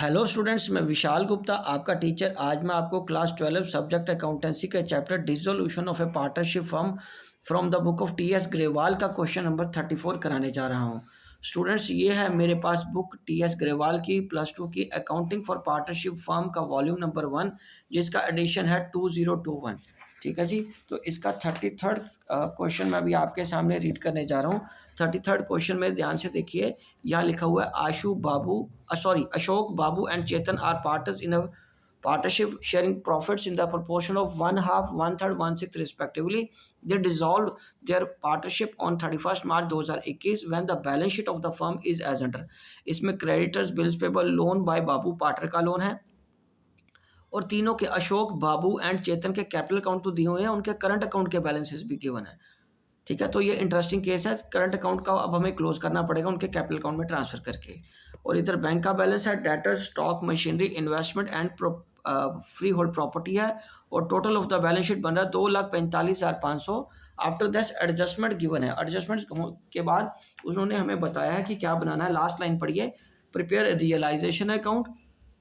Hello students, मैं विशाल गुप्ता आपका teacher. आज मैं आपको क्लास 12 सब्जेक्ट अकाउंटेंसी के chapter dissolution of A partnership firm from the book of T S Grewal का क्वेश्चन नंबर 34 कराने जा रहा हूँ। स्टूडेंट्स, ये है मेरे पास बुक टी एस ग्रेवाल की +2 की अकाउंटिंग फॉर पार्टनरशिप फर्म का वॉल्यूम नंबर 1, जिसका एडिशन है 2021। ठीक है जी। तो इसका 33rd क्वेश्चन मैं अभी आपके सामने रीड करने जा रहा हूँ। 33rd क्वेश्चन में ध्यान से देखिए। यहाँ लिखा हुआ है Ashok Babu and Chetan are partners in a partnership sharing profits in the proportion of 1/2, 1/3, 1/6 respectively. They dissolved their partnership on 31st March 2021 when the balance sheet of the firm is as under. इसमें creditors bills payable loan by Babu partner का loan है, और तीनों के Ashok Babu and चेतन के capital account तो दिए हुए हैं, उनके करंट अकाउंट के बैलेंसेस भी गिवन है। ठीक है, तो ये इंटरेस्टिंग केस है। करंट अकाउंट का अब हमें क्लोज करना पड़ेगा उनके कैपिटल अकाउंट में ट्रांसफर करके। और इधर बैंक का बैलेंस है, debtors, stock, machinery, investment and freehold property है, और total of the balance sheet बन रहा है 2,45,500। आफ्टर दिस एडजस्टमेंट गिवन है। एडजस्टमेंट के बाद उन्होंने हमें बताया है कि क्या बनाना है। लास्ट लाइन पढ़िए, prepare realisation account,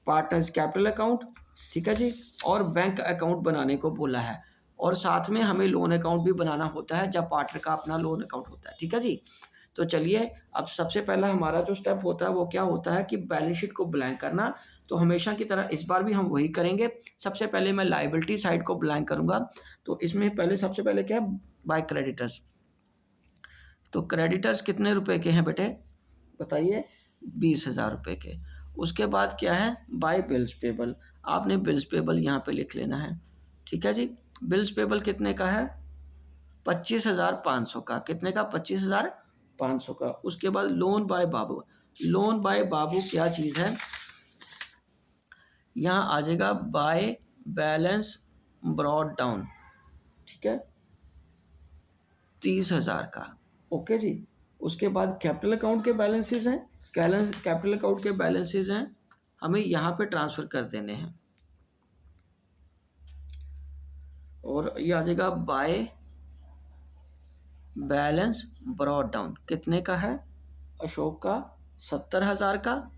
partners capital account, ठीक है जी, और बैंक अकाउंट बनाने को बोला है। और साथ में हमें लोन अकाउंट भी बनाना होता है जब पार्टनर का अपना लोन अकाउंट होता है। ठीक है जी। तो चलिए, अब सबसे पहला हमारा जो स्टेप होता है वो क्या होता है कि बैलेंस शीट को ब्लैंक करना। तो हमेशा की तरह इस बार भी हम वही करेंगे। सबसे पहले मैं लायबिलिटी साइड को ब्लैंक करूंगा। तो इसमें सबसे पहले क्या है, बाय क्रेडिटर्स। तो क्रेडिटर्स कितने रुपए के हैं बेटे, बताइए? 20,000 रुपये के। उसके बाद क्या है, बाय बिल्स पेबल। आपने बिल्स पेबल यहाँ पे लिख लेना है। ठीक है जी। बिल्स पेबल कितने का है, 25,500 का। कितने का, 25,500 का। उसके बाद loan by Babu. Loan by Babu क्या चीज़ है, यहाँ आ जाएगा बाय बैलेंस ब्रॉड डाउन। ठीक है, 30,000 का। ओके जी। उसके बाद कैपिटल अकाउंट के बैलेंसेज हैं। कैपिटल अकाउंट के बैलेंसेज हैं, हमें यहाँ पे ट्रांसफ़र कर देने हैं। और ये आ जाएगा बाय बैलेंस ब्रॉड डाउन। कितने का है, अशोक का 70,000 का,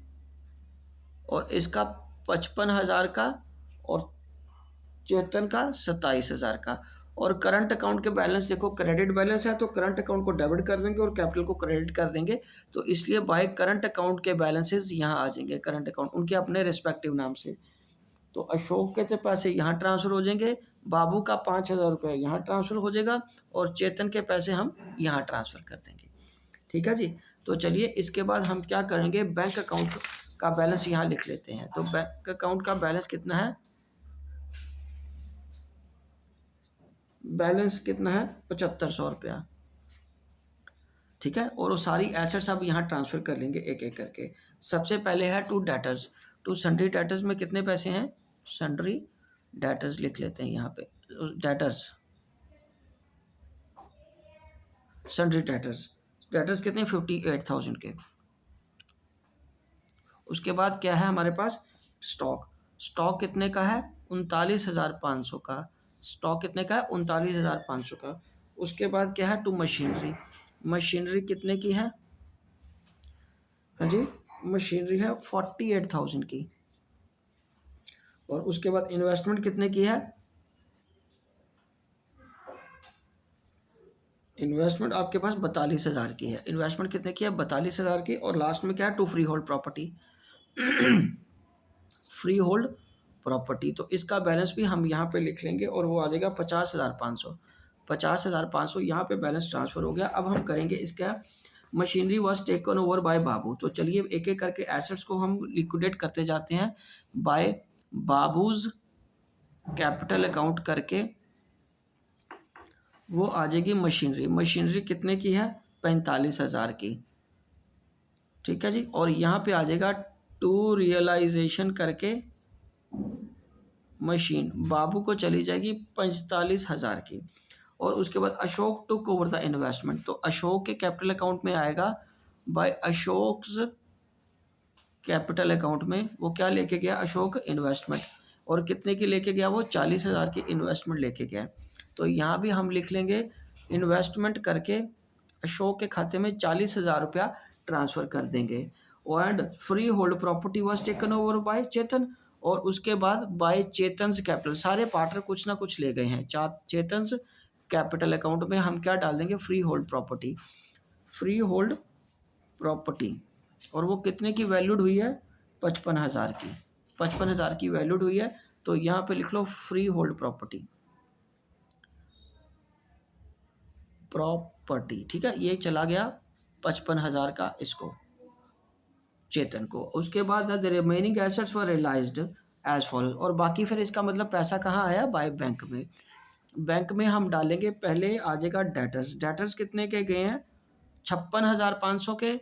और इसका 55,000 का, और चेतन का 27,000 का। और करंट अकाउंट के बैलेंस देखो, क्रेडिट बैलेंस है तो करंट अकाउंट को डेबिट कर देंगे और कैपिटल को क्रेडिट कर देंगे। तो इसलिए बाय करंट अकाउंट के बैलेंसेस यहाँ आ जाएंगे। करंट अकाउंट उनके अपने रिस्पेक्टिव नाम से। तो अशोक के पैसे यहाँ ट्रांसफ़र हो जाएंगे, बाबू का 5,000 रुपये यहाँ ट्रांसफ़र हो जाएगा, और चेतन के पैसे हम यहाँ ट्रांसफ़र कर देंगे। ठीक है जी। तो चलिए, इसके बाद हम क्या करेंगे, बैंक अकाउंट का बैलेंस यहाँ लिख लेते हैं। तो बैंक अकाउंट का बैलेंस कितना है, बैलेंस कितना है, 7,500 रुपया। ठीक है, और वो सारी एसेट्स अब यहाँ ट्रांसफ़र कर लेंगे एक एक करके। सबसे पहले है to debtors. To sundry debtors में कितने पैसे हैं, सन्ड्री डेटर्स लिख लेते हैं यहाँ पे। डेटर्स, सन्ड्री डेटर्स कितने, 58,000 के। उसके बाद क्या है हमारे पास, स्टॉक कितने का है, 39,500 का। स्टॉक कितने का है, 39,500 का। उसके बाद क्या है, टू मशीनरी कितने की है, हाँ जी, मशीनरी है 48,000 की। और उसके बाद इन्वेस्टमेंट कितने की है, इन्वेस्टमेंट आपके पास 42,000 की है। इन्वेस्टमेंट कितने की है, 42,000 की। और लास्ट में क्या है, to freehold property. Freehold property, तो इसका बैलेंस भी हम यहाँ पे लिख लेंगे, और वो आ जाएगा 50,500। 50,500 यहाँ पे बैलेंस ट्रांसफ़र हो गया। अब हम करेंगे इसका, machinery was taken over by Babu. तो चलिए एक एक करके एसेट्स को हम लिक्विडेट करते जाते हैं। बाय बाबूज कैपिटल अकाउंट करके वो आ जाएगी मशीनरी कितने की है, 45,000 की। ठीक है जी। और यहाँ पे आ जाएगा टू रियलाइजेशन करके मशीन, बाबू को चली जाएगी 45,000 की। और उसके बाद Ashok took over the investment. तो अशोक के कैपिटल अकाउंट में आएगा, बाय अशोक्स कैपिटल अकाउंट में वो क्या लेके गया, अशोक इन्वेस्टमेंट। और कितने की लेके गया, वो 40,000 की इन्वेस्टमेंट लेके गया। तो यहाँ भी हम लिख लेंगे, इन्वेस्टमेंट करके अशोक के खाते में 40,000 रुपया ट्रांसफ़र कर देंगे। And freehold property was taken over by Chetan, और उसके बाद बाय चेतन्स कैपिटल, सारे पार्टनर कुछ ना कुछ ले गए हैं। चेतन्स कैपिटल अकाउंट में हम क्या डाल देंगे, free hold property, freehold property, और वो कितने की वैल्यूड हुई है, 55,000 की, 55,000 की वैल्यूड हुई है। तो यहाँ पे लिख लो फ्री होल्ड प्रॉपर्टी, प्रॉपर्टी, ठीक है, ये चला गया 55,000 का इसको, चेतन को। उसके बाद the remaining assets were realised as follows, और बाकी फिर इसका मतलब पैसा कहाँ आया, बाय बैंक में। बैंक में हम डालेंगे, पहले आ जाएगा डेटर्स, डेटर्स कितने के गए हैं, 56,500 के,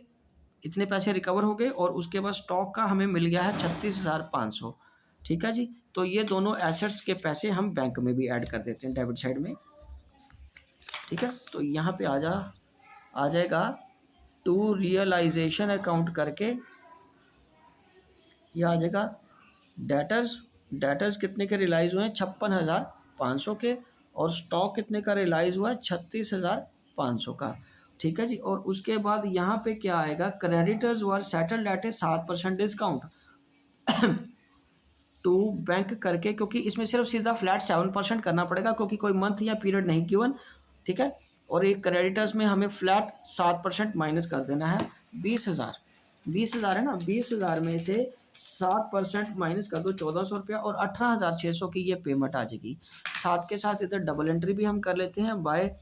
इतने पैसे रिकवर हो गए, और उसके बाद स्टॉक का हमें मिल गया है 36,500, ठीक है जी। तो ये दोनों एसेट्स के पैसे हम बैंक में भी ऐड कर देते हैं डेबिट साइड में, ठीक है। तो यहाँ पे आ जाएगा टू रियलाइजेशन अकाउंट करके, ये आ जाएगा डेटर्स, डेटर्स कितने के रियलाइज़ हुए हैं, 56,500 के, और स्टॉक कितने का रियलाइज़ हुआ है, 36,500 का, ठीक है जी। और उसके बाद यहाँ पे क्या आएगा, creditors were settled at a 7% discount to bank करके, क्योंकि इसमें सिर्फ सीधा फ्लैट 7% करना पड़ेगा, क्योंकि कोई मंथ या पीरियड नहीं गिवन, ठीक है। और एक क्रेडिटर्स में हमें फ्लैट 7% माइनस कर देना है, 20,000, 20,000 है ना, 20,000 में से 7% माइनस कर दो, 1,400 रुपया, और 18,600 की ये पेमेंट आ जाएगी। साथ के साथ इधर डबल एंट्री भी हम कर लेते हैं, बाय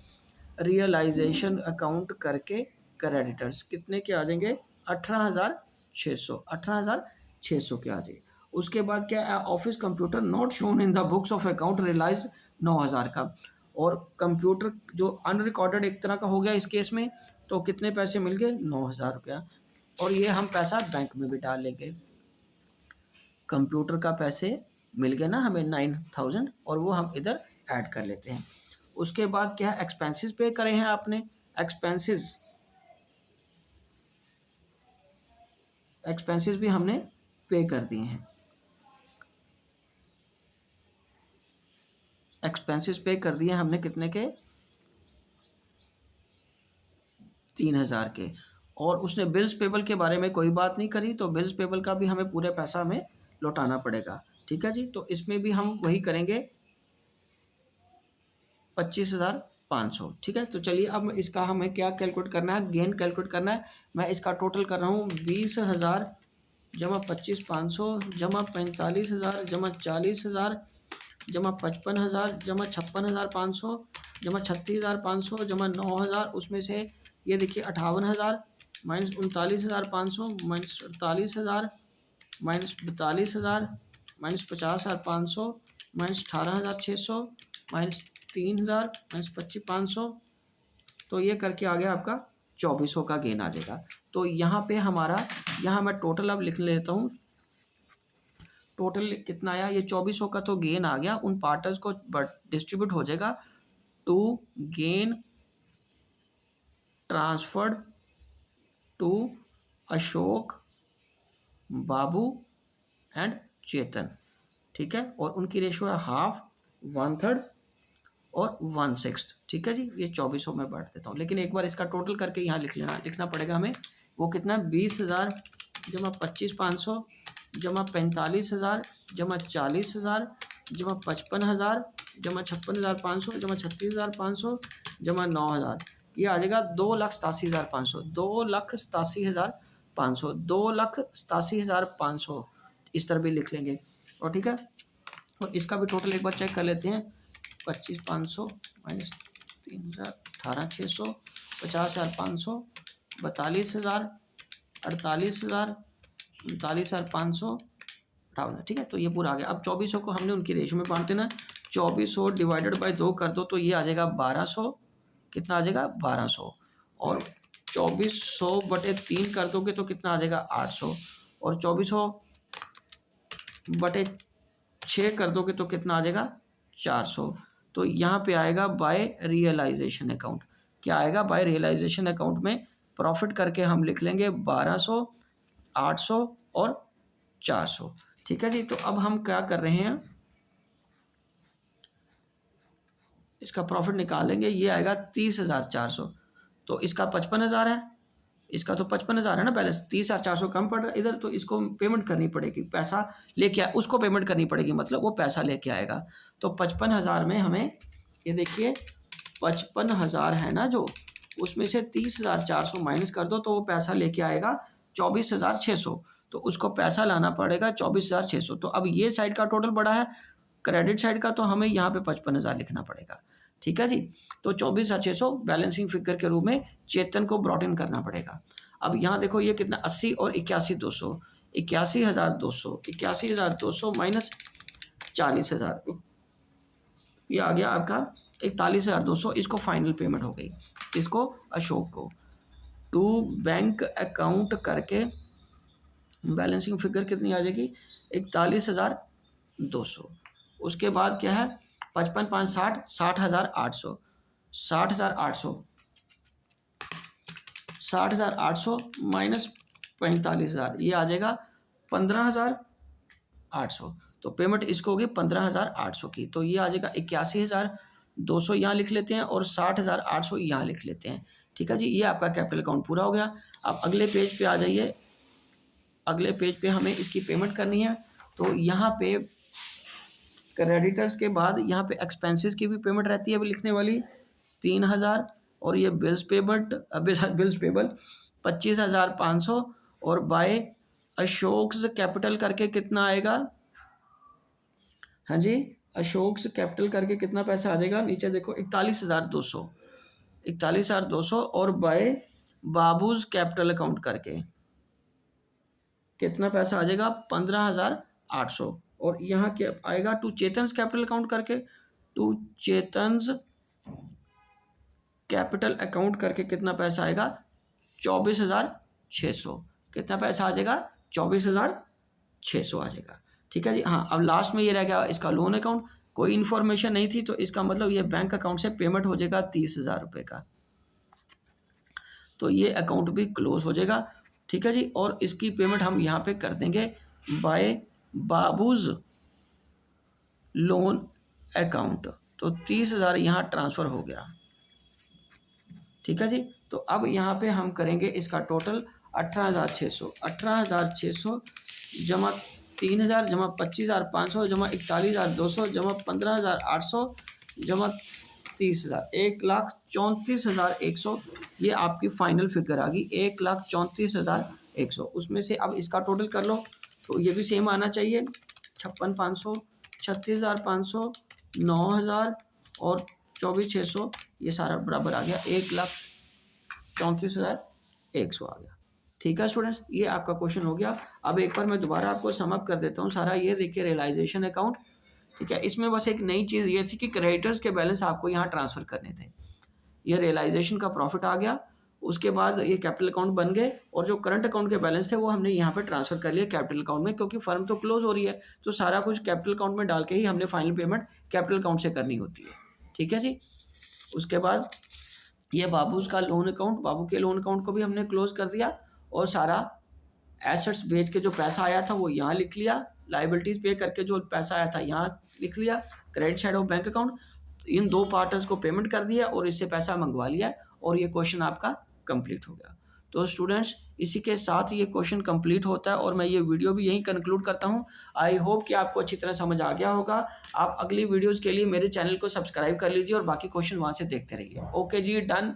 रियलाइजेशन अकाउंट करके क्रेडिटर्स कितने के आ जाएंगे, 18,600, 18,600 के आ जाएंगे। उसके बाद क्या है, office computer not shown in the books of account realise 9,000 का, और कंप्यूटर जो अनरिकॉर्डेड एक तरह का हो गया इस केस में, तो कितने पैसे मिल गए, 9,000 रुपया, और ये हम पैसा बैंक में भी डाल लेंगे। कंप्यूटर का पैसे मिल गए ना हमें 9,000, और वो हम इधर ऐड कर लेते हैं। उसके बाद क्या है, एक्सपेंसेस पे करे हैं आपने, एक्सपेंसेस भी हमने पे कर दिए हैं, एक्सपेंसेस पे कर दिए हमने कितने के, 3,000 के। और उसने बिल्स पेबल के बारे में कोई बात नहीं करी, तो बिल्स पेबल का भी हमें पूरे पैसा हमें लौटाना पड़ेगा, ठीक है जी। तो इसमें भी हम वही करेंगे, 25,500, ठीक है। तो चलिए अब इसका हमें क्या कैलकुलेट करना है, गेन कैलकुलेट करना है। मैं इसका टोटल कर रहा हूँ, 20,000 जमा 25,500 जमा 45,000 जमा 40,000 जमा 55,000 जमा 56,500 जमा 36,500 जमा 9,000, उसमें से ये देखिए 58,000 minus 39,500 minus 48,000 minus 42,000 minus 50,500 minus 18,600 minus 3,000 minus 25,500, तो ये करके आ गया आपका 2,400 का गेन आ जाएगा। तो यहाँ पे हमारा, यहाँ मैं टोटल अब लिख लेता हूँ, टोटल कितना आया, ये 2,400 का तो गेन आ गया, उन पार्टनर्स को डिस्ट्रीब्यूट हो जाएगा to gain transferred to Ashok, Babu and Chetan, ठीक है। और उनकी रेशो है 1/2, 1/3 और 1/6, ठीक है जी। ये 2,400 में बांट देता हूँ, लेकिन एक बार इसका टोटल करके यहाँ लिखना पड़ेगा हमें। वो कितना, 20,000 जमा 25,500 जमा 45,000 जमा 40,000 जमा 55,000 जमा 56,500 जमा 36,500 जमा 9,000, ये आ जाएगा 2,87,500, 2,87,500, 2,87,500, इस तरह भी लिख लेंगे। और ठीक है, और इसका भी टोटल एक बार चेक कर लेते हैं, 25,500 माइनस 3,000, 18,600, 50,500, 42,000, 48,000, 39,500, 58, ठीक है। तो ये पूरा आ गया। अब 2,400 को हमने उनकी रेशो में बांट देना, 2,400 डिवाइडेड बाय 2 कर दो तो ये आ जाएगा 1,200, कितना आ जाएगा 1,200, और 2,400 बटे 3 कर दोगे तो कितना आ जाएगा 800, और 2,400 बटे 6 कर दोगे तो कितना आ जाएगा 400। तो यहाँ पे आएगा बाय रियलाइजेशन अकाउंट, क्या आएगा, बाय रियलाइजेशन अकाउंट में प्रॉफिट करके हम लिख लेंगे 1,200, 800 और 400, ठीक है जी। तो अब हम क्या कर रहे हैं, इसका प्रॉफिट निकालेंगे, ये आएगा 30,400, तो इसका 55,000 है, इसका तो 55,000 है ना बैलेंस, 30,400 कम पड़ रहा है इधर, तो इसको पेमेंट करनी पड़ेगी, पैसा लेके उसको पेमेंट करनी पड़ेगी, मतलब वो पैसा लेके आएगा। तो 55,000 में हमें ये देखिए 55,000 है ना जो, उसमें से 30,400 माइनस कर दो तो वो पैसा लेके आएगा 24,600। तो उसको पैसा लाना पड़ेगा 24,600। तो अब ये साइड का टोटल बड़ा है क्रेडिट साइड का, तो हमें यहाँ पे 55,000 लिखना पड़ेगा। ठीक है जी। तो 24,600 बैलेंसिंग फिगर के रूप में चेतन को ब्रॉट इन करना पड़ेगा। अब यहाँ देखो ये कितना 80 और 81,200, 81,200 माइनस 40,000, ये आ गया आपका 41,200। इसको फाइनल पेमेंट हो गई, इसको अशोक को टू बैंक अकाउंट करके बैलेंसिंग फिगर कितनी आ जाएगी 41,200। उसके बाद क्या है 55 5 60, 60,800, 60,800 माइनस 45,000, ये आ जाएगा 15,800। तो पेमेंट इसको होगी 15,800 की, तो ये आ जाएगा 81,200 यहाँ लिख लेते हैं और 60,800 यहाँ लिख लेते हैं। ठीक है जी, ये आपका कैपिटल अकाउंट पूरा हो गया। अब अगले पेज पे आ जाइए, अगले पेज पे हमें इसकी पेमेंट करनी है। तो यहाँ पे क्रेडिटर्स के बाद यहाँ पे एक्सपेंसेस की भी पेमेंट रहती है अभी लिखने वाली 3,000, और ये बिल्स पेबल 25,500, और बाय अशोक्स कैपिटल करके कितना आएगा, हाँ जी अशोक्स कैपिटल करके कितना पैसा आ जाएगा, नीचे देखो 41,200, और बाय बाबूज कैपिटल अकाउंट करके कितना पैसा आ जाएगा 15,800, और यहाँ क्या आएगा टू चेतन्स कैपिटल अकाउंट करके, टू चेतन्स कैपिटल अकाउंट करके कितना पैसा आएगा 24,600, कितना पैसा आ जाएगा 24,600 आ जाएगा। ठीक है जी। हाँ, अब लास्ट में ये रह गया इसका लोन अकाउंट, कोई इन्फॉर्मेशन नहीं थी, तो इसका मतलब ये बैंक अकाउंट से पेमेंट हो जाएगा 30,000 रुपये का, तो ये अकाउंट भी क्लोज हो जाएगा। ठीक है जी, और इसकी पेमेंट हम यहाँ पे कर देंगे बाय बाबूज लोन अकाउंट, तो 30,000 यहाँ ट्रांसफ़र हो गया। ठीक है जी। तो अब यहाँ पे हम करेंगे इसका टोटल 18,600 जमा 3,000 जमा 25,500 जमा 41,200 जमा 15,800 जमा 30,000, 1,34,100, ये आपकी फाइनल फिगर आ गई 1,34,100। उसमें से अब इसका टोटल कर लो, तो ये भी सेम आना चाहिए 56,500, 36,500, 9,000 और 24,600, ये सारा बराबर आ गया 1,34,100 आ गया। ठीक है स्टूडेंट्स, ये आपका क्वेश्चन हो गया। अब एक बार मैं दोबारा आपको समअप कर देता हूँ सारा, ये देखिए रियलाइजेशन अकाउंट। ठीक है, इसमें बस एक नई चीज़ ये थी कि क्रेडिटर्स के बैलेंस आपको यहाँ ट्रांसफ़र करने थे, ये रियलाइजेशन का प्रॉफिट आ गया। उसके बाद ये कैपिटल अकाउंट बन गए, और जो करंट अकाउंट के बैलेंस थे वो हमने यहाँ पे ट्रांसफ़र कर लिया कैपिटल अकाउंट में, क्योंकि फर्म तो क्लोज हो रही है, तो सारा कुछ कैपिटल अकाउंट में डाल के ही हमने फाइनल पेमेंट कैपिटल अकाउंट से करनी होती है। ठीक है जी। उसके बाद ये बाबूज का लोन अकाउंट, बाबू के लोन अकाउंट को भी हमने क्लोज कर दिया, और सारा एसेट्स बेच के जो पैसा आया था वो यहाँ लिख लिया, लाइबिलिटीज़ पे करके जो पैसा आया था यहाँ लिख लिया, credit side of bank account, इन दो पार्टर्स को पेमेंट कर दिया और इससे पैसा मंगवा लिया, और ये क्वेश्चन आपका कंप्लीट हो गया। तो स्टूडेंट्स, इसी के साथ ये क्वेश्चन कंप्लीट होता है, और मैं ये वीडियो भी यहीं कंक्लूड करता हूँ। आई होप कि आपको अच्छी तरह समझ आ गया होगा। आप अगली वीडियोज़ के लिए मेरे चैनल को सब्सक्राइब कर लीजिए और बाकी क्वेश्चन वहाँ से देखते रहिए। ओके जी, डन।